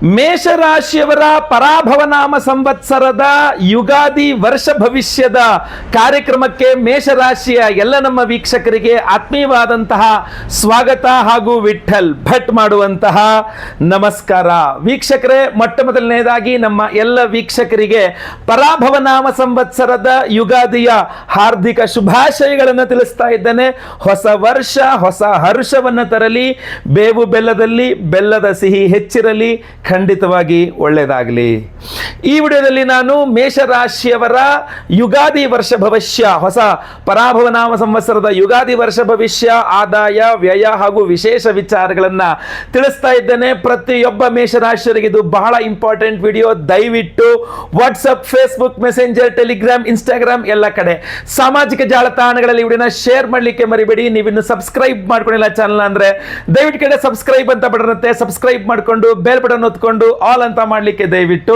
ಮೇಷರಾಶಿಯವರ ಪರಾಭವನಾಮ ಸಂವತ್ಸರದ ಯುಗಾದಿ ವರ್ಷ ಭವಿಷ್ಯದ ಕಾರ್ಯಕ್ರಮಕ್ಕೆ ಮೇಷರಾಶಿಯ ಎಲ್ಲ ನಮ್ಮ ವೀಕ್ಷಕರಿಗೆ ಆತ್ಮೀಯವಾದಂತಹ ಸ್ವಾಗತ ಹಾಗೂ ವಿಠಲ್ ಭಟ್ ಮಾಡುವಂತಹ ನಮಸ್ಕಾರ. ವೀಕ್ಷಕರೇ, ಮೊಟ್ಟ ಮೊದಲನೇದಾಗಿ ನಮ್ಮ ಎಲ್ಲ ವೀಕ್ಷಕರಿಗೆ ಪರಾಭವನಾಮ ಸಂವತ್ಸರದ ಯುಗಾದಿಯ ಹಾರ್ದಿಕ ಶುಭಾಶಯಗಳನ್ನು ತಿಳಿಸ್ತಾ ಇದ್ದೇನೆ. ಹೊಸ ವರ್ಷ ಹೊಸ ಹರ್ಷವನ್ನು ತರಲಿ, ಬೇವು ಬೆಲ್ಲದಲ್ಲಿ ಬೆಲ್ಲದ ಸಿಹಿ ಹೆಚ್ಚಿರಲಿ, ಖಂಡಿತವಾಗಿ ಒಳ್ಳೆಯದಾಗಲಿ. ಈ ವಿಡಿಯೋದಲ್ಲಿ ನಾನು ಮೇಷರಾಶಿಯವರ ಯುಗಾದಿ ವರ್ಷ ಭವಿಷ್ಯ, ಹೊಸ ಪರಾಭವನಾಮ ಸಂವತ್ಸರದ ಯುಗಾದಿ ವರ್ಷ ಭವಿಷ್ಯ, ಆದಾಯ ವ್ಯಯ ಹಾಗೂ ವಿಶೇಷ ವಿಚಾರಗಳನ್ನು ತಿಳಿಸ್ತಾ ಇದ್ದೇನೆ. ಪ್ರತಿಯೊಬ್ಬ ಮೇಷರಾಶಿಯವರಿಗೆ ಇದು ಬಹಳ ಇಂಪಾರ್ಟೆಂಟ್ ವಿಡಿಯೋ. ದಯವಿಟ್ಟು WhatsApp, Facebook, messenger, Telegram, Instagram ಎಲ್ಲ ಕಡೆ ಸಾಮಾಜಿಕ ಜಾಲತಾಣಗಳಲ್ಲಿ ವಿಡಿಯೋನ ಶೇರ್ ಮಾಡಲಿಕ್ಕೆ ಮರಿಬೇಡಿ. ನೀವಿನ್ನು ಸಬ್ಸ್ಕ್ರೈಬ್ ಮಾಡ್ಕೊಂಡಿಲ್ಲ ಚಾನಲ್ ಅಂದ್ರೆ ದಯವಿಟ್ಟು ಕಡೆ ಸಬ್ಸ್ಕ್ರೈಬ್ ಅಂತ ಬಟನ್ ಇರುತ್ತೆ, ಸಬ್ಸ್ಕ್ರೈಬ್ ಮಾಡಿಕೊಂಡು ಬೆಲ್ ಬಟನ್ ಒತ್ಕೊಂಡು ಆಲ್ ಅಂತ ಮಾಡಲಿಕ್ಕೆ ದಯವಿಟ್ಟು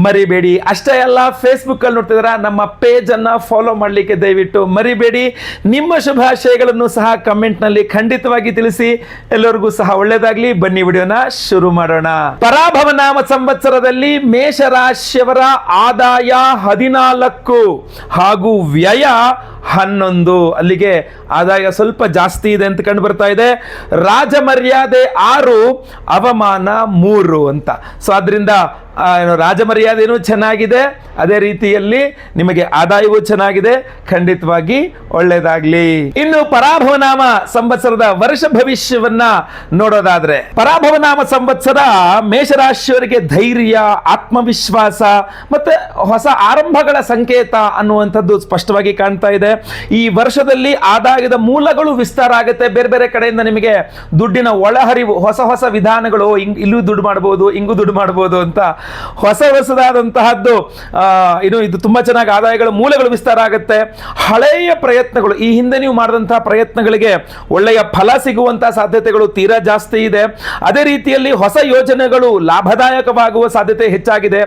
ಮರಿಬೇಡಿ. ಅಷ್ಟೇ ಅಲ್ಲ, ಫೇಸ್ಬುಕ್ ಅಲ್ಲಿ ನೋಡ್ತಿದ್ದೀರಾ, ನಮ್ಮ ಪೇಜ್ ಅನ್ನ ಫಾಲೋ ಮಾಡಲಿಕ್ಕೆ ದಯವಿಟ್ಟು ಮರಿಬೇಡಿ. ನಿಮ್ಮ ಶುಭಾಶಯಗಳನ್ನು ಸಹ ಕಮೆಂಟ್ ನಲ್ಲಿ ಖಂಡಿತವಾಗಿ ತಿಳಿಸಿ. ಎಲ್ಲರಿಗೂ ಸಹ ಒಳ್ಳೆಯದಾಗಲಿ. ಬನ್ನಿ ವಿಡಿಯೋನ ಶುರು ಮಾಡೋಣ. ಪರಾಭವನಾಮ ಸಂವತ್ಸರದಲ್ಲಿ ಮೇಷರಾಶಿಯವರ ಆದಾಯ 14 ಹಾಗೂ ವ್ಯಯ 11. ಅಲ್ಲಿಗೆ ಆದಾಯ ಸ್ವಲ್ಪ ಜಾಸ್ತಿ ಇದೆ ಅಂತ ಕಂಡು ಬರ್ತಾ ಇದೆ. ರಾಜಮರ್ಯಾದೆ 6, ಅವಮಾನ 3 ಅಂತ. ಸೊ ಆದ್ರಿಂದ ರಾಜಮರ್ಯಾದೆನೂ ಚೆನ್ನಾಗಿದೆ, ಅದೇ ರೀತಿಯಲ್ಲಿ ನಿಮಗೆ ಆದಾಯವೂ ಚೆನ್ನಾಗಿದೆ. ಖಂಡಿತವಾಗಿ ಒಳ್ಳೆಯದಾಗ್ಲಿ. ಇನ್ನು ಪರಾಭವನಾಮ ಸಂವತ್ಸರದ ವರ್ಷ ಭವಿಷ್ಯವನ್ನ ನೋಡೋದಾದ್ರೆ, ಪರಾಭವನಾಮ ಸಂವತ್ಸರ ಮೇಷರಾಶಿಯವರಿಗೆ ಧೈರ್ಯ, ಆತ್ಮವಿಶ್ವಾಸ ಮತ್ತೆ ಹೊಸ ಆರಂಭಗಳ ಸಂಕೇತ ಅನ್ನುವಂಥದ್ದು ಸ್ಪಷ್ಟವಾಗಿ ಕಾಣ್ತಾ ಇದೆ. ಈ ವರ್ಷದಲ್ಲಿ ಆದಾಯದ ಮೂಲಗಳು ವಿಸ್ತಾರ ಆಗುತ್ತೆ. ಬೇರೆ ಬೇರೆ ಕಡೆಯಿಂದ ನಿಮಗೆ ದುಡ್ಡಿನ ಒಳಹರಿವು, ಹೊಸ ಹೊಸ ವಿಧಾನಗಳು, ಇಲ್ಲೂ ದುಡ್ಡು ಮಾಡಬಹುದು, ಹಿಂಗೂ ದುಡ್ಡು ಮಾಡಬಹುದು ಅಂತ ಹೊಸದಾದಂತಹದ್ದು ಇದು ತುಂಬಾ ಚೆನ್ನಾಗಿ ಆದಾಯಗಳ ಮೂಲಗಳು ವಿಸ್ತಾರ ಆಗುತ್ತೆ. ಹಳೆಯ ಪ್ರಯತ್ನಗಳು, ಈ ಹಿಂದೆ ನೀವು ಮಾಡಿದಂತಹ ಪ್ರಯತ್ನಗಳಿಗೆ ಒಳ್ಳೆಯ ಫಲ ಸಿಗುವಂತಹ ಸಾಧ್ಯತೆಗಳು ತೀರಾ ಜಾಸ್ತಿ ಇದೆ. ಅದೇ ರೀತಿಯಲ್ಲಿ ಹೊಸ ಯೋಜನೆಗಳು ಲಾಭದಾಯಕವಾಗುವ ಸಾಧ್ಯತೆ ಹೆಚ್ಚಾಗಿದೆ.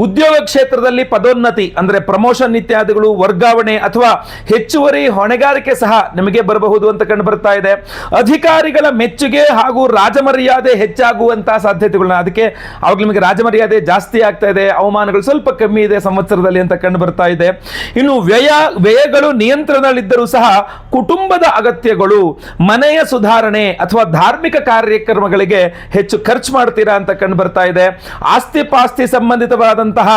ಉದ್ಯೋಗ ಕ್ಷೇತ್ರದಲ್ಲಿ ಪದೋನ್ನತಿ ಅಂದ್ರೆ ಪ್ರಮೋಷನ್ ಇತ್ಯಾದಿಗಳು, ವರ್ಗಾವಣೆ ಅಥವಾ ಹೆಚ್ಚುವರಿ ಹೊಣೆಗಾರಿಕೆ ಸಹ ನಿಮಗೆ ಬರಬಹುದು ಅಂತ ಕಂಡು ಬರ್ತಾ ಇದೆ. ಅಧಿಕಾರಿಗಳ ಮೆಚ್ಚುಗೆ ಹಾಗೂ ರಾಜಮರ್ಯಾದೆ ಹೆಚ್ಚಾಗುವಂತಹ ಸಾಧ್ಯತೆಗಳನ್ನ, ಅದಕ್ಕೆ ಅವಾಗ ನಿಮಗೆ ರಾಜಮರ್ಯಾದೆ ಜಾಸ್ತಿ ಆಗ್ತಾ ಇದೆ, ಅವಮಾನಗಳು ಸ್ವಲ್ಪ ಕಮ್ಮಿ ಇದೆ ಸಂವತ್ಸರದಲ್ಲಿ ಅಂತ ಕಂಡು ಬರ್ತಾ ಇದೆ. ಇನ್ನು ವ್ಯಯಗಳು ನಿಯಂತ್ರಣದಲ್ಲಿದ್ದರೂ ಸಹ ಕುಟುಂಬದ ಅಗತ್ಯಗಳು, ಮನೆಯ ಸುಧಾರಣೆ ಅಥವಾ ಧಾರ್ಮಿಕ ಕಾರ್ಯಕ್ರಮಗಳಿಗೆ ಹೆಚ್ಚು ಖರ್ಚು ಮಾಡ್ತೀರಾ ಅಂತ ಕಂಡು ಬರ್ತಾ ಇದೆ. ಆಸ್ತಿ ಪಾಸ್ತಿ ಸಂಬಂಧಿತವಾದಂತಹ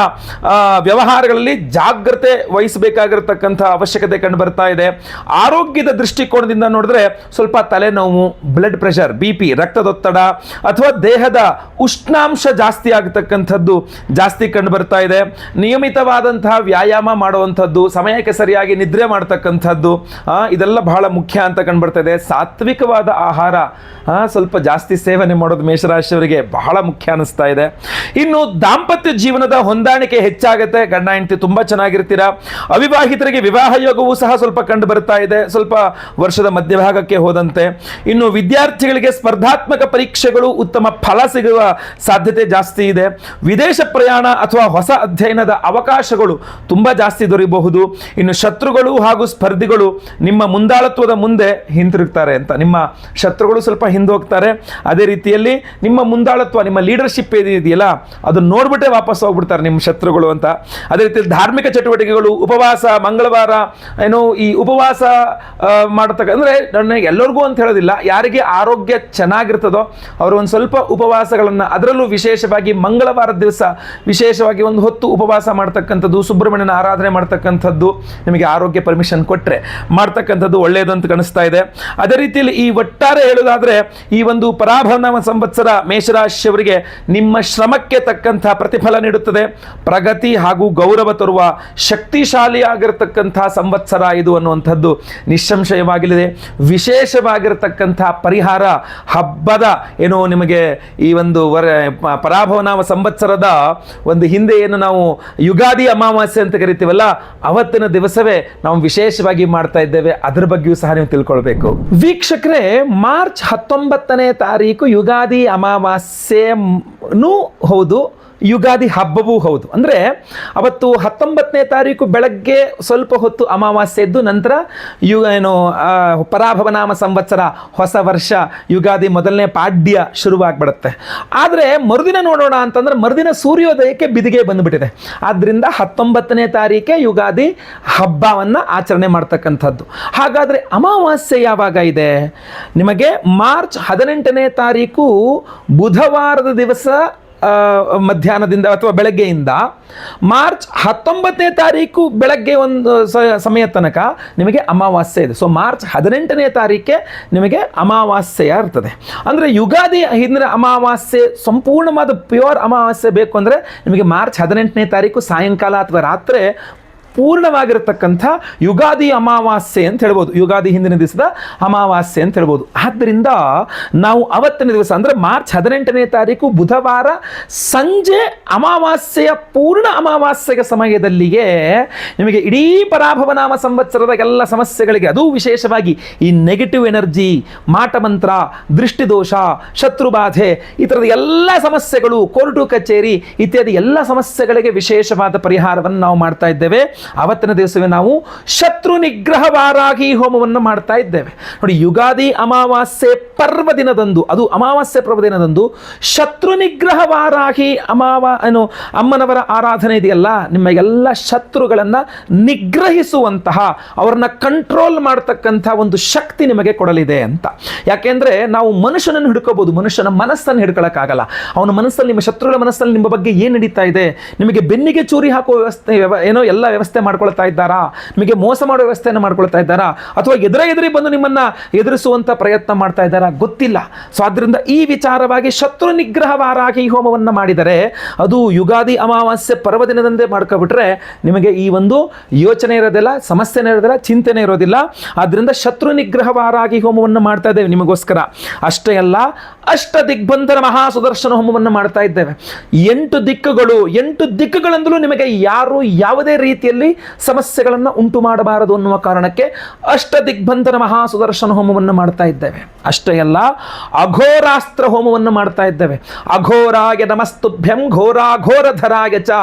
ವ್ಯವಹಾರಗಳಲ್ಲಿ ಜಾಗ್ರತೆ ವಹಿಸಬೇಕಾಗಿರತಕ್ಕಂತಹ ಅವಶ್ಯಕತೆ ಕಂಡು ಬರ್ತಾ ಇದೆ. ಆರೋಗ್ಯದ ದೃಷ್ಟಿಕೋನದಿಂದ ನೋಡಿದ್ರೆ ಸ್ವಲ್ಪ ತಲೆನೋವು, ಬ್ಲಡ್ ಪ್ರೆಷರ್, BP, ರಕ್ತದೊತ್ತಡ ಅಥವಾ ದೇಹದ ಉಷ್ಣಾಂಶ ಜಾಸ್ತಿ ಆಗತಕ್ಕಂಥದ್ದು ಜಾಸ್ತಿ ಕಂಡು ಬರ್ತಾ ಇದೆ. ನಿಯಮಿತವಾದಂತಹ ವ್ಯಾಯಾಮ ಮಾಡುವಂಥದ್ದು, ಸಮಯಕ್ಕೆ ಸರಿಯಾಗಿ ನಿದ್ರೆ ಮಾಡ್ತಕ್ಕಂಥದ್ದು, ಇದೆಲ್ಲ ಬಹಳ ಮುಖ್ಯ ಅಂತ ಕಂಡು ಬರ್ತಾ ಇದೆ. ಸಾತ್ವಿಕವಾದ ಆಹಾರ ಸ್ವಲ್ಪ ಜಾಸ್ತಿ ಸೇವನೆ ಮಾಡೋದು ಮೇಷರಾಶಿಯವರಿಗೆ ಬಹಳ ಮುಖ್ಯ ಅನಿಸ್ತಾ ಇದೆ. ಇನ್ನು ದಾಂಪತ್ಯ ಜೀವನದ ಹೊಂದಾಣಿಕೆ ಹೆಚ್ಚಾಗುತ್ತೆ, ಗಂಡ ಹೆಂಡತಿ ತುಂಬಾ ಚೆನ್ನಾಗಿರ್ತೀರಾ. ಅವಿವಾಹಿತರಿಗೆ ವಿವಾಹ ಯೋಗವೂ ಸಹ ಸ್ವಲ್ಪ ಕಂಡು ಬರ್ತಾ ಇದೆ, ಸ್ವಲ್ಪ ವರ್ಷದ ಮಧ್ಯಭಾಗಕ್ಕೆ ಹೋದಂತೆ. ಇನ್ನು ವಿದ್ಯಾರ್ಥಿಗಳಿಗೆ ಸ್ಪರ್ಧಾತ್ಮಕ ಪರೀಕ್ಷೆಗಳು ಉತ್ತಮ ಫಲ ಸಿಗುವ ಸಾಧ್ಯತೆ ಜಾಸ್ತಿ ಇದೆ. ವಿದೇಶ ಪ್ರಯಾಣ ಅಥವಾ ಹೊಸ ಅಧ್ಯಯನದ ಅವಕಾಶಗಳು ತುಂಬಾ ಜಾಸ್ತಿ ದೊರೆಯಬಹುದು. ಇನ್ನು ಶತ್ರುಗಳು ಹಾಗೂ ಸ್ಪರ್ಧಿಗಳು ನಿಮ್ಮ ಮುಂದಾಳತ್ವದ ಮುಂದೆ ಹಿಂತಿರುಗ್ತಾರೆ ಅಂತ, ನಿಮ್ಮ ಶತ್ರುಗಳು ಸ್ವಲ್ಪ ಹಿಂದೋಗ್ತಾರೆ. ಅದೇ ರೀತಿಯಲ್ಲಿ ನಿಮ್ಮ ಮುಂದಾಳತ್ವ, ನಿಮ್ಮ ಲೀಡರ್ಶಿಪ್ ಇದೆಯಲ್ಲ, ಅದನ್ನ ನೋಡ್ಬಿಟ್ಟೆ ವಾಪಸ್ ಹೋಗ್ಬಿಡ್ತಾರೆ ನಿಮ್ಮ ಶತ್ರುಗಳು ಅಂತ. ಅದೇ ರೀತಿ ಧಾರ್ಮಿಕ ಚಟುವಟಿಕೆಗಳು, ಉಪವಾಸ, ಮಂಗಳವಾರ, ಈ ಉಪವಾಸ ಮಾಡತಕ್ಕ ಅಂದ್ರೆ ಎಲ್ಲರಿಗೂ ಅಂತ ಹೇಳೋದಿಲ್ಲ, ಯಾರಿಗೆ ಆರೋಗ್ಯ ಚೆನ್ನಾಗಿರ್ತದೋ ಅವರು ಒಂದು ಸ್ವಲ್ಪ ಉಪವಾಸಗಳನ್ನ, ಅದರಲ್ಲೂ ವಿಶೇಷವಾಗಿ ಮಂಗಳವಾರದ ದಿವಸ ವಿಶೇಷವಾಗಿ ಒಂದು ಹೊತ್ತು ಉಪವಾಸ ಮಾಡ್ತಕ್ಕಂಥದ್ದು, ಸುಬ್ರಹ್ಮಣ್ಯನ ಆರಾಧನೆ ಮಾಡ್ತಕ್ಕಂಥದ್ದು, ನಿಮಗೆ ಆರೋಗ್ಯ ಪರ್ಮಿಷನ್ ಕೊಟ್ಟರೆ ಮಾಡ್ತಕ್ಕಂಥದ್ದು ಒಳ್ಳೆಯದು ಅಂತ ಕಾಣಿಸ್ತಾ ಇದೆ. ಅದೇ ರೀತಿಯಲ್ಲಿ ಈ ಒಟ್ಟಾರೆ ಹೇಳೋದಾದ್ರೆ, ಈ ಒಂದು ಪರಾಭವನಾಮ ಸಂವತ್ಸರ ಮೇಷರಾಶಿಯವರಿಗೆ ನಿಮ್ಮ ಶ್ರಮಕ್ಕೆ ತಕ್ಕಂತಹ ಪ್ರತಿಫಲ ನೀಡುತ್ತದೆ. ಪ್ರಗತಿ ಹಾಗೂ ಗೌರವ ತರುವ ಶಕ್ತಿಶಾಲಿಯಾಗಿರತಕ್ಕಂತಹ ಸಂವತ್ಸರ ಇದು ಅನ್ನುವಂಥದ್ದು ನಿಸ್ಸಂಶಯವಾಗಲಿದೆ. ವಿಶೇಷವಾಗಿರತಕ್ಕಂತಹ ಪರಿಹಾರ, ಹಬ್ಬದ ನಿಮಗೆ ಈ ಒಂದು ಪರಾಭವನಾಮ ಸಂವತ್ಸರ ಸಂವತ್ಸರದ ಒಂದು ಹಿಂದೆ ಏನು ನಾವು ಯುಗಾದಿ ಅಮಾವಾಸ್ಯೆ ಅಂತ ಕರಿತೀವಲ್ಲ, ಅವತ್ತಿನ ದಿವಸವೇ ನಾವು ವಿಶೇಷವಾಗಿ ಮಾಡ್ತಾ ಇದ್ದೇವೆ. ಅದ್ರ ಬಗ್ಗೆಯೂ ಸಹ ನೀವು ತಿಳ್ಕೊಳ್ಬೇಕು. ವೀಕ್ಷಕರೇ, ಮಾರ್ಚ್ 19ನೇ ತಾರೀಕು ಯುಗಾದಿ ಅಮಾವಾಸ್ಯೆನೂ ಹೌದು, ಯುಗಾದಿ ಹಬ್ಬವೂ ಹೌದು. ಅಂದರೆ ಅವತ್ತು 19ನೇ ತಾರೀಕು ಬೆಳಗ್ಗೆ ಸ್ವಲ್ಪ ಹೊತ್ತು ಅಮಾವಾಸ್ಯೆ ಇದ್ದು ನಂತರ ಪರಾಭವನಾಮ ಸಂವತ್ಸರ, ಹೊಸ ವರ್ಷ, ಯುಗಾದಿ ಮೊದಲನೇ ಪಾಡ್ಯ ಶುರುವಾಗ್ಬಿಡುತ್ತೆ. ಆದರೆ ಮರುದಿನ ನೋಡೋಣ ಅಂತಂದ್ರೆ ಮರುದಿನ ಸೂರ್ಯೋದಯಕ್ಕೆ ಬಿದಿಗೆ ಬಂದುಬಿಟ್ಟಿದೆ. ಆದ್ದರಿಂದ 19ನೇ ತಾರೀಕೆ ಯುಗಾದಿ ಹಬ್ಬವನ್ನು ಆಚರಣೆ ಮಾಡ್ತಕ್ಕಂಥದ್ದು. ಹಾಗಾದರೆ ಅಮಾವಾಸ್ಯೆ ಯಾವಾಗ ಇದೆ? ನಿಮಗೆ ಮಾರ್ಚ್ 18ನೇ ತಾರೀಕು ಬುಧವಾರದ ದಿವಸ ಮಧ್ಯಾಹ್ನದಿಂದ ಅಥವಾ ಬೆಳಗ್ಗೆಯಿಂದ ಮಾರ್ಚ್ 19ನೇ ತಾರೀಕು ಬೆಳಗ್ಗೆ ಒಂದು ಸಮಯ ತನಕ ನಿಮಗೆ ಅಮಾವಾಸ್ಯೆ ಇದೆ. ಸೊ ಮಾರ್ಚ್ 18ನೇ ತಾರೀಕೆ ನಿಮಗೆ ಅಮಾವಾಸ್ಯೆಯ ಇರ್ತದೆ. ಅಂದರೆ ಯುಗಾದಿ ಹಿಂದಿನ ಅಮಾವಾಸ್ಯೆ ಸಂಪೂರ್ಣವಾದ ಪ್ಯೂರ್ ಅಮಾವಾಸ್ಯೆ ಬೇಕು ಅಂದರೆ ನಿಮಗೆ ಮಾರ್ಚ್ 18ನೇ ತಾರೀಕು ಸಾಯಂಕಾಲ ಅಥವಾ ರಾತ್ರಿ ಪೂರ್ಣವಾಗಿರತಕ್ಕಂಥ ಯುಗಾದಿ ಅಮಾವಾಸ್ಯೆ ಅಂತ ಹೇಳ್ಬೋದು, ಯುಗಾದಿ ಹಿಂದಿನ ದಿವಸದ ಅಮಾವಾಸ್ಯೆ ಅಂತ ಹೇಳ್ಬೋದು. ಆದ್ದರಿಂದ ನಾವು ಅವತ್ತಿನ ದಿವಸ ಅಂದರೆ ಮಾರ್ಚ್ 18ನೇ ತಾರೀಕು ಬುಧವಾರ ಸಂಜೆ ಅಮಾವಾಸ್ಯೆಯ ಪೂರ್ಣ ಅಮಾವಾಸ್ಯೆಯ ಸಮಯದಲ್ಲಿಯೇ ನಿಮಗೆ ಇಡೀ ಪರಾಭವನಾಮ ಸಂವತ್ಸರದ ಎಲ್ಲ ಸಮಸ್ಯೆಗಳಿಗೆ, ಅದು ವಿಶೇಷವಾಗಿ ಈ ನೆಗೆಟಿವ್ ಎನರ್ಜಿ, ಮಾಟಮಂತ್ರ, ದೃಷ್ಟಿದೋಷ, ಶತ್ರುಬಾಧೆ, ಈ ಥರದ ಎಲ್ಲ ಸಮಸ್ಯೆಗಳು, ಕೋರ್ಟು ಕಚೇರಿ ಇತ್ಯಾದಿ ಎಲ್ಲ ಸಮಸ್ಯೆಗಳಿಗೆ ವಿಶೇಷವಾದ ಪರಿಹಾರವನ್ನು ನಾವು ಮಾಡ್ತಾ ಇದ್ದೇವೆ. ಅವತ್ತಿನ ದಿವಸವೇ ನಾವು ಶತ್ರು ನಿಗ್ರಹ ವಾರಾಹಿ ಹೋಮವನ್ನು ಮಾಡ್ತಾ ಇದ್ದೇವೆ. ನೋಡಿ, ಯುಗಾದಿ ಅಮಾವಾಸ್ಯೆ ಪರ್ವ ದಿನದಂದು, ಅದು ಅಮಾವಾಸ್ಯೆ ಪರ್ವ ದಿನದಂದು ಶತ್ರು ನಿಗ್ರಹ ವಾರಾಹಿ ಅಮ್ಮನವರ ಆರಾಧನೆ ಇದೆಯಲ್ಲ, ನಿಮ್ಮ ಎಲ್ಲ ಶತ್ರುಗಳನ್ನು ನಿಗ್ರಹಿಸುವಂತಹ, ಅವರನ್ನ ಕಂಟ್ರೋಲ್ ಮಾಡ್ತಕ್ಕಂಥ ಒಂದು ಶಕ್ತಿ ನಿಮಗೆ ಕೊಡಲಿದೆ ಅಂತ. ಯಾಕೆಂದ್ರೆ ನಾವು ಮನುಷ್ಯನನ್ನು ಹಿಡ್ಕೋಬಹುದು, ಮನುಷ್ಯನ ಮನಸ್ಸನ್ನು ಹಿಡ್ಕೊಳ್ಳೋಕ್ಕಾಗಲ್ಲ. ಅವನ ಮನಸ್ಸಲ್ಲಿ, ನಿಮ್ಮ ಶತ್ರುಗಳ ಮನಸ್ಸಲ್ಲಿ ನಿಮ್ಮ ಬಗ್ಗೆ ಏನು ನಡೀತಾ ಇದೆ, ನಿಮಗೆ ಬೆನ್ನಿಗೆ ಚೂರಿ ಹಾಕುವ ವ್ಯವಸ್ಥೆ ಎಲ್ಲ ವ್ಯವಸ್ಥೆ ಮಾಡ್ಕೊಳ್ತಾ ಇದ್ದಾರಾ, ನಿಮಗೆ ಮೋಸ ಮಾಡುವ ವ್ಯವಸ್ಥೆಯನ್ನು ಮಾಡ್ಕೊಳ್ತಾ ಇದ್ದಾರಾ, ಅಥವಾ ಎದುರಿ ಬಂದು ನಿಮ್ಮನ್ನ ಎದುರಿಸುವಂತ ಪ್ರಯತ್ನ ಮಾಡ್ತಾ ಇದ್ದಾರಾ ಗೊತ್ತಿಲ್ಲ. ಸೊ ಆದ್ರಿಂದ ಈ ವಿಚಾರವಾಗಿ ಶತ್ರು ನಿಗ್ರಹ ವಾರಾಹಿ ಹೋಮವನ್ನು ಮಾಡಿದರೆ, ಅದು ಯುಗಾದಿ ಅಮಾವಾಸ್ಯೆ ಪರ್ವದಿನದಂದೇ ಮಾಡ್ಕೊಬಿಟ್ರೆ ನಿಮಗೆ ಈ ಒಂದು ಯೋಚನೆ ಇರೋದಿಲ್ಲ, ಸಮಸ್ಯೆನೇ ಇರೋದಿಲ್ಲ, ಚಿಂತೆನೇ ಇರೋದಿಲ್ಲ. ಆದ್ರಿಂದ ಶತ್ರು ನಿಗ್ರಹ ವಾರಾಹಿ ಹೋಮವನ್ನು ಮಾಡ್ತಾ ಇದ್ದೇವೆ ನಿಮಗೋಸ್ಕರ. ಅಷ್ಟೇ ಅಲ್ಲ, ಅಷ್ಟ ದಿಗ್ಬಂಧನ ಮಹಾ ಸುದರ್ಶನ ಹೋಮವನ್ನು ಮಾಡ್ತಾ ಇದ್ದೇವೆ. 8 ದಿಕ್ಕುಗಳು, 8 ದಿಕ್ಕುಗಳಂದಲೂ ನಿಮಗೆ ಯಾರು ಯಾವುದೇ ರೀತಿಯಲ್ಲಿ ಸಮಸ್ಯೆಗಳನ್ನು ಉಂಟು ಮಾಡಬಾರದು ಅನ್ನುವ ಕಾರಣಕ್ಕೆ ಅಷ್ಟ ದಿಗ್ಬಂಧನ ಮಹಾ ಸುದರ್ಶನ ಹೋಮವನ್ನು ಮಾಡ್ತಾ ಇದ್ದೇವೆ. ಅಷ್ಟೇ ಅಲ್ಲ, ಅಘೋರಾಸ್ತ್ರ ಹೋಮವನ್ನು ಮಾಡ್ತಾ ಇದ್ದೇವೆ. ಅಘೋರಾಯ ನಮಸ್ತುಭ್ಯಂ ಘೋರಾಘೋರಧರಾಯ ಚ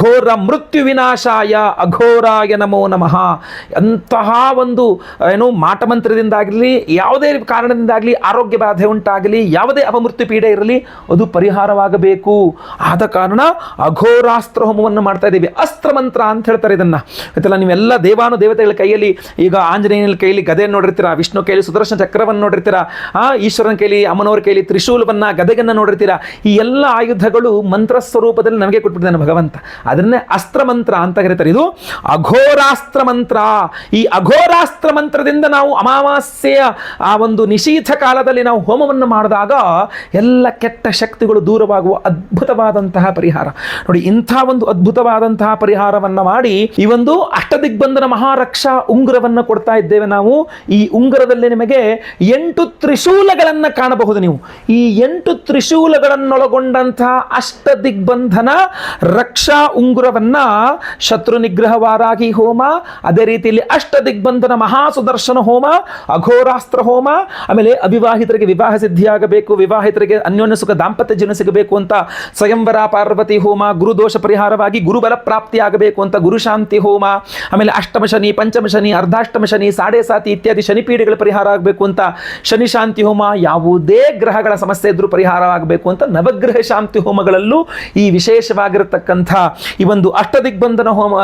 ಘೋರ ಮೃತ್ಯು ವಿನಾಶಾಯ ಅಘೋರಾಯ ನಮೋ ನಮಃ. ಅಂತಹ ಒಂದು ಮಾಟಮಂತ್ರದಿಂದಾಗಲಿ, ಯಾವುದೇ ಕಾರಣದಿಂದಾಗಲಿ, ಆರೋಗ್ಯ ಬಾಧೆ ಉಂಟಾಗಲಿ, ಯಾವುದೇ ಅಪಮೃತ್ಯು ಪೀಡೆ ಇರಲಿ, ಅದು ಪರಿಹಾರವಾಗಬೇಕು. ಆದ ಕಾರಣ ಅಘೋರಾಸ್ತ್ರ ಹೋಮವನ್ನು ಮಾಡ್ತಾ ಇದ್ದೀವಿ. ಅಸ್ತ್ರ ಮಂತ್ರ ಅಂತ ಹೇಳ್ತಾರೆ ಇದನ್ನ. ಆಯ್ತಲ್ಲ, ನೀವೆಲ್ಲ ದೇವಾನು ದೇವತೆಗಳ ಕೈಯಲ್ಲಿ, ಈಗ ಆಂಜನೇಯನ ಕೈಯಲ್ಲಿ ಗದೆಯನ್ನು ನೋಡಿರ್ತೀರಾ, ವಿಷ್ಣು ಕೈಯಲ್ಲಿ ಸುದರ್ಶನ ಚಕ್ರವನ್ನು ನೋಡಿರ್ತೀರಾ, ಈಶ್ವರನ ಕೈಲಿ, ಅಮ್ಮನವರ ಕೈಲಿ ತ್ರಿಶೂಲವನ್ನ, ಗದೆಗನ್ನ ನೋಡಿರ್ತೀರಾ. ಈ ಎಲ್ಲ ಆಯುಧಗಳು ಮಂತ್ರ ಸ್ವರೂಪದಲ್ಲಿ ನಮಗೆ ಕೊಟ್ಬಿಟ್ಟಿದ್ದಾನೆ ಭಗವಂತ. ಅದನ್ನೇ ಅಸ್ತ್ರ ಮಂತ್ರ ಅಂತ ಕರೀತಾರೆ. ಇದು ಅಘೋರಾಸ್ತ್ರ ಮಂತ್ರ. ಈ ಅಘೋರಾಸ್ತ್ರ ಮಂತ್ರದಿಂದ ನಾವು ಅಮಾವಾಸ್ಯೆಯ ಆ ಒಂದು ನಿಶೀಥ ಕಾಲದಲ್ಲಿ ನಾವು ಹೋಮವನ್ನು ಮಾಡಿದಾಗ ಎಲ್ಲ ಕೆಟ್ಟ ಶಕ್ತಿಗಳು ದೂರವಾಗುವ ಅದ್ಭುತವಾದಂತಹ ಪರಿಹಾರ. ನೋಡಿ, ಇಂಥ ಒಂದು ಅದ್ಭುತವಾದಂತಹ ಪರಿಹಾರವನ್ನ ಮಾಡಿ ಈ ಒಂದು ಅಷ್ಟದಿಗ್ಬಂಧನ ಮಹಾರಕ್ಷಾ ಉಂಗುರವನ್ನು ಕೊಡ್ತಾ ಇದ್ದೇವೆ ನಾವು. ಈ ಉಂಗುರದಲ್ಲಿ ನಿಮಗೆ 8 ತ್ರಿಶೂಲಗಳನ್ನು ಕಾಣಬಹುದು ನೀವು. ಈ 8 ತ್ರಿಶೂಲಗಳನ್ನೊಳಗೊಂಡಂತಹ ಅಷ್ಟದಿಗ್ಬಂಧನ ರಕ್ಷಾ ಉಂಗುರವನ್ನ ಶತ್ರು ನಿಗ್ರಹ ವಾರಾಹಿ ಹೋಮ, ಅದೇ ರೀತಿಯಲ್ಲಿ ಅಷ್ಟದಿಗ್ಬಂಧನ ಮಹಾಸುದರ್ಶನ ಹೋಮ, ಅಘೋರಾಸ್ತ್ರ ಹೋಮ, ಆಮೇಲೆ ಅವಿವಾಹಿತರಿಗೆ ವಿವಾಹ ಸಿದ್ಧಿಯಾಗಬೇಕು, ವಿವಾಹಿತರಿಗೆ ಅನ್ಯೋನ್ಯ ಸುಖ ದಾಂಪತ್ಯ ಜೀವನ ಸಿಗಬೇಕು ಅಂತ ಸ್ವಯಂವರ ಪಾರ್ವತಿ ಹೋಮ, ಗುರುದೋಷ ಪರಿಹಾರವಾಗಿ ಗುರುಬಲ ಪ್ರಾಪ್ತಿ ಆಗಬೇಕು ಅಂತ ಗುರುಶಾಂತಿ ಹೋಮ, ಆಮೇಲೆ ಅಷ್ಟಮ ಶನಿ, ಪಂಚಮ ಶನಿ, ಅರ್ಧಾಷ್ಟಮ ಶನಿ, ಸಾಡೆ ಸಾತಿ ಇತ್ಯಾದಿ ಶನಿಪೀಡೆಗಳ ಪರಿಹಾರ ಆಗಬೇಕು ಅಂತ ಶನಿ ಶಾಂತಿ ಹೋಮ, ಯಾವುದೇ ಗ್ರಹಗಳ ಸಮಸ್ಯೆ ಇದ್ರೂ ಪರಿಹಾರವಾಗಬೇಕು ಅಂತ ನವಗ್ರಹ ಶಾಂತಿ ಹೋಮಗಳಲ್ಲೂ ಈ ವಿಶೇಷವಾಗಿರತಕ್ಕಂಥ ಈ ಒಂದು ಅಷ್ಟದಿಗ್ಬಂಧನ ಹೋಮ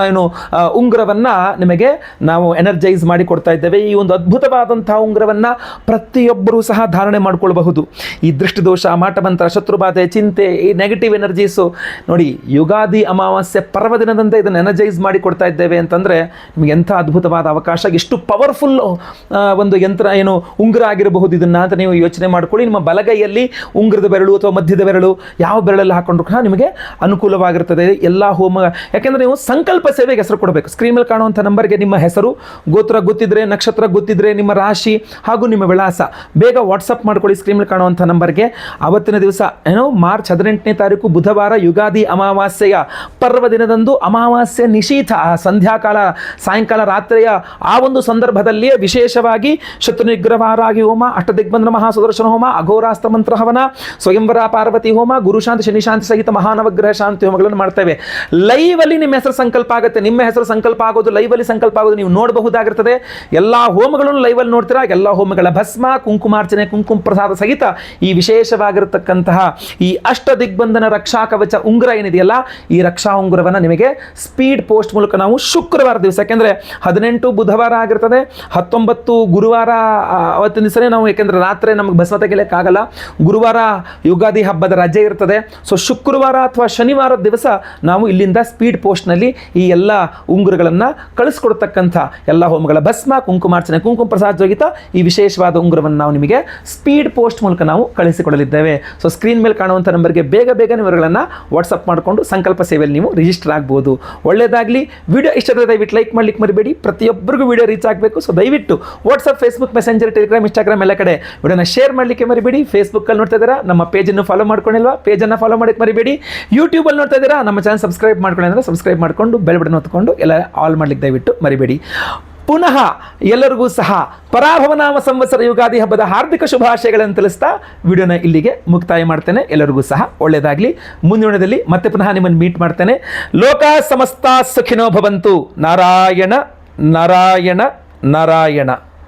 ಉಂಗುರವನ್ನ ನಿಮಗೆ ನಾವು ಎನರ್ಜೈಸ್ ಮಾಡಿ ಕೊಡ್ತಾ ಇದ್ದೇವೆ. ಈ ಒಂದು ಅದ್ಭುತವಾದಂತಹ ಉಂಗುರವನ್ನ ಪ್ರತಿಯೊಬ್ಬರೂ ಸಹ ಧಾರಣೆ ಮಾಡ್ಕೊಳ್ಬಹುದು. ಈ ದೃಷ್ಟಿದೋಷ, ಮಾಟಮಂತ್ರ, ಶತ್ರುಬಾಧೆ, ಚಿಂತೆ, ಈ ನೆಗೆಟಿವ್ ಎನರ್ಜೀಸು ನೋಡಿ, ಯುಗಾದಿ ಅಮಾವಾಸ್ಯೆ ಪರ್ವದಿನದಂತೆ ಇದನ್ನು ಎನರ್ಜೈಸ್ ಮಾಡಿ ಮಾಡಿಕೊಡ್ತಾ ಇದ್ದೇವೆ ಅಂತಂದರೆ ನಿಮಗೆ ಎಂಥ ಅದ್ಭುತವಾದ ಅವಕಾಶ, ಎಷ್ಟು ಪವರ್ಫುಲ್ ಒಂದು ಯಂತ್ರ ಏನು ಉಂಗುರ ಆಗಿರಬಹುದು ಇದನ್ನು ಅಂತ ನೀವು ಯೋಚನೆ ಮಾಡ್ಕೊಳ್ಳಿ. ನಿಮ್ಮ ಬಲಗೈಯಲ್ಲಿ ಉಂಗುರದ ಬೆರಳು ಅಥವಾ ಮಧ್ಯದ ಬೆರಳು ಯಾವ ಬೆರಳಲ್ಲಿ ಹಾಕೊಂಡ್ರು ಕೂಡ ನಿಮಗೆ ಅನುಕೂಲವಾಗಿರ್ತದೆ ಎಲ್ಲ ಹೋಮ. ಯಾಕೆಂದರೆ ನೀವು ಸಂಕಲ್ಪ ಸೇವೆಗೆ ಹೆಸರು ಕೊಡಬೇಕು. ಸ್ಕ್ರೀನ್ ಮೇಲೆ ಕಾಣುವಂಥ ನಂಬರ್ಗೆ ನಿಮ್ಮ ಹೆಸರು, ಗೋತ್ರ ಗೊತ್ತಿದ್ರೆ, ನಕ್ಷತ್ರ ಗೊತ್ತಿದ್ರೆ, ನಿಮ್ಮ ರಾಶಿ ಹಾಗೂ ನಿಮ್ಮ ವಿಳಾಸ ಬೇಗ ವಾಟ್ಸಪ್ ಮಾಡ್ಕೊಳ್ಳಿ ಸ್ಕ್ರೀನ್ ಮೇಲೆ ಕಾಣುವಂಥ ನಂಬರ್ಗೆ. ಅವತ್ತಿನ ದಿವಸ ಮಾರ್ಚ್ 18ನೇ ತಾರೀಕು ಬುಧವಾರ ಯುಗಾದಿ ಅಮಾವಾಸ್ಯೆಯ ಪರ್ವ ದಿನದಂದು ಅಮಾವಾಸ್ಯೆ ನಿಶೀಥ ಸಂಧ್ಯಾಕಾಲ ಸಾಯಂಕಾಲ ರಾತ್ರಿಯ ಆ ಒಂದು ಸಂದರ್ಭದಲ್ಲಿಯೇ ವಿಶೇಷವಾಗಿ ಶತ್ರು ನಿಗ್ರಹರಾಗಿ ಹೋಮ, ಅಷ್ಟದಿಗ್ಬಂಧನ ಮಹಾಸುದರ್ಶನ ಹೋಮ, ಅಘೋರಾಸ್ತ್ರ ಮಂತ್ರ ಹವನ, ಸ್ವಯಂವರ ಪಾರ್ವತಿ ಹೋಮ, ಗುರುಶಾಂತಿ ಶನಿಶಾಂತಿ ಸಹಿತ ಮಹಾನವಗ್ರಹ ಶಾಂತಿ ಹೋಮಗಳನ್ನು ಮಾಡ್ತೇವೆ. ಲೈವ್ ಅಲ್ಲಿ ನಿಮ್ಮ ಹೆಸರು ಸಂಕಲ್ಪ ಆಗುತ್ತೆ. ನಿಮ್ಮ ಹೆಸರು ಸಂಕಲ್ಪ ಆಗೋದು ಲೈವ್ ಅಲ್ಲಿ ಸಂಕಲ್ಪ ಆಗೋದು ನೀವು ನೋಡಬಹುದಾಗಿರ್ತದೆ. ಎಲ್ಲ ಹೋಮಗಳನ್ನು ಲೈವ್ ಅಲ್ಲಿ ನೋಡ್ತೀರಾ. ಎಲ್ಲ ಹೋಮಗಳ ಭಸ್ಮ, ಕುಂಕುಮಾರ್ಚನೆ, ಕುಂಕುಮ ಪ್ರಸಾದ ಸಹಿತ ಈ ವಿಶೇಷವಾಗಿರತಕ್ಕಂತಹ ಈ ಅಷ್ಟ ದಿಗ್ಬಂಧನ ರಕ್ಷಾ ಕವಚ ಉಂಗುರ ಏನಿದೆಯಲ್ಲ, ಈ ರಕ್ಷಾ ಉಂಗುರವನ್ನು ನಿಮಗೆ ಸ್ಪೀಡ್ ಪೋಸ್ಟ್ ಮೂಲಕ ನಾವು ಶುಕ್ರವಾರ ದಿವಸ, ಯಾಕೆಂದರೆ 18 ಬುಧವಾರ ಆಗಿರ್ತದೆ, 19 ಗುರುವಾರ ಅವತ್ತಿನ ದಿವಸನೇ ನಾವು, ಯಾಕೆಂದರೆ ರಾತ್ರಿ ನಮಗೆ ಭಸ್ಮ ತೆಗಿಲಿಕ್ಕಾಗಲ್ಲ, ಗುರುವಾರ ಯುಗಾದಿ ಹಬ್ಬದ ರಜೆ ಇರ್ತದೆ. ಸೊ ಶುಕ್ರವಾರ ಅಥವಾ ಶನಿವಾರದ ದಿವಸ ನಾವು ಇಲ್ಲಿಂದ ಸ್ಪೀಡ್ ಪೋಸ್ಟ್ನಲ್ಲಿ ಈ ಎಲ್ಲ ಉಂಗುರಗಳನ್ನು ಕಳಿಸ್ಕೊಡ್ತಕ್ಕಂಥ ಎಲ್ಲ ಹೋಮಗಳ ಭಸ್ಮ, ಕುಂಕುಮಾರ್ಚನೆ, ಕುಂಕುಮ ಪ್ರಸಾದ ಜೋಗಿತ ಈ ವಿಶೇಷವಾದ ಉಂಗುರವನ್ನು ನಾವು ನಿಮಗೆ ಸ್ಪೀಡ್ ಪೋಸ್ಟ್ ಮೂಲಕ ನಾವು ಕಳಿಸಿಕೊಡಲಿದ್ದೇವೆ. ಸೊ ಸ್ಕ್ರೀನ್ ಮೇಲೆ ಕಾಣುವಂಥ ನಂಬರ್ಗೆ ಬೇಗ ವಿವರಗಳನ್ನು ವಾಟ್ಸಪ್ ಮಾಡಿಕೊಂಡು ಸಂಕಲ್ಪ ಸೇವೆಯಲ್ಲಿ ನೀವು ರಿಜಿಸ್ಟರ್ ಆಗ್ಬೋದು. ಒಳ್ಳೆಯದಾಗಲಿ. ವಿಡಿಯೋ ಇಷ್ಟದ ದಯವಿಟ್ಟು ಲೈಕ್ ಮಾಡ್ಲಿಕ್ಕೆ ಮರಿಬೇಡಿ. ಪ್ರತಿಯೊಬ್ಬರಿಗೂ ವಿಡಿಯೋ ರೀಚ್ ಆಗಬೇಕು. ಸೊ ದಯವಿಟ್ಟು WhatsApp, Facebook, messenger, Telegram, Instagram ಎಲ್ಲ ಕಡೆ ವಿಡಿಯೋನ ಶೇರ್ ಮಾಡಲಿಕ್ಕೆ ಮರಿಬೇಡಿ. ಫೇಸ್ಬುಕ್ಕಲ್ಲಿ ನೋಡ್ತಾ ಇದ್ದೀರಾ, ನಮ್ಮ ಪೇಜನ್ನು ಫಾಲೋ ಮಾಡ್ಕೊಂಡಿಲ್ವಾ, ಪೇಜನ್ನು ಫಾಲೋ ಮಾಡಕ್ಕೆ ಮರಿಬೇಡಿ. ಯೂಟ್ಯೂಬಲ್ಲಿ ನೋಡ್ತಾ ಇದ್ದೀರಾ, ನಮ್ಮ ಚಾನಲ್ ಸಬ್ಸ್ಕ್ರೈಬ್ ಮಾಡ್ಕೊಳ್ಳಿ ಅಂದರೆ ಸಬ್ಸ್ಕ್ರೈಬ್ ಮಾಡಿಕೊಂಡು ಬೆಲ್ ಬಟನ್ ಹೊತ್ಕೊಂಡು ಎಲ್ಲ ಆಲ್ ಮಾಡ್ಲಿಕ್ಕೆ ದಯವಿಟ್ಟು ಮರಿಬೇಡಿ. ಪುನಃ ಎಲ್ಲರಿಗೂ ಸಹ ಪರಾಭವನಾಮ ಸಂವತ್ಸರ ಯುಗಾದಿ ಹಬ್ಬದ ಹಾರ್ದಿಕ ಶುಭಾಶಯಗಳನ್ನು ತಿಳಿಸ್ತಾ ವಿಡಿಯೋನ ಇಲ್ಲಿಗೆ ಮುಕ್ತಾಯ ಮಾಡ್ತೇನೆ. ಎಲ್ಲರಿಗೂ ಸಹ ಒಳ್ಳೆಯದಾಗಲಿ. ಮುಂದಿನದಲ್ಲಿ ಮತ್ತೆ ಪುನಃ ನಿಮ್ಮನ್ನು ಮೀಟ್ ಮಾಡ್ತೇನೆ. ಲೋಕ ಸಮಸ್ತ ಸುಖಿನೋ ಭವಂತು. ನಾರಾಯಣ ನಾರಾಯಣ ನಾರಾಯಣ.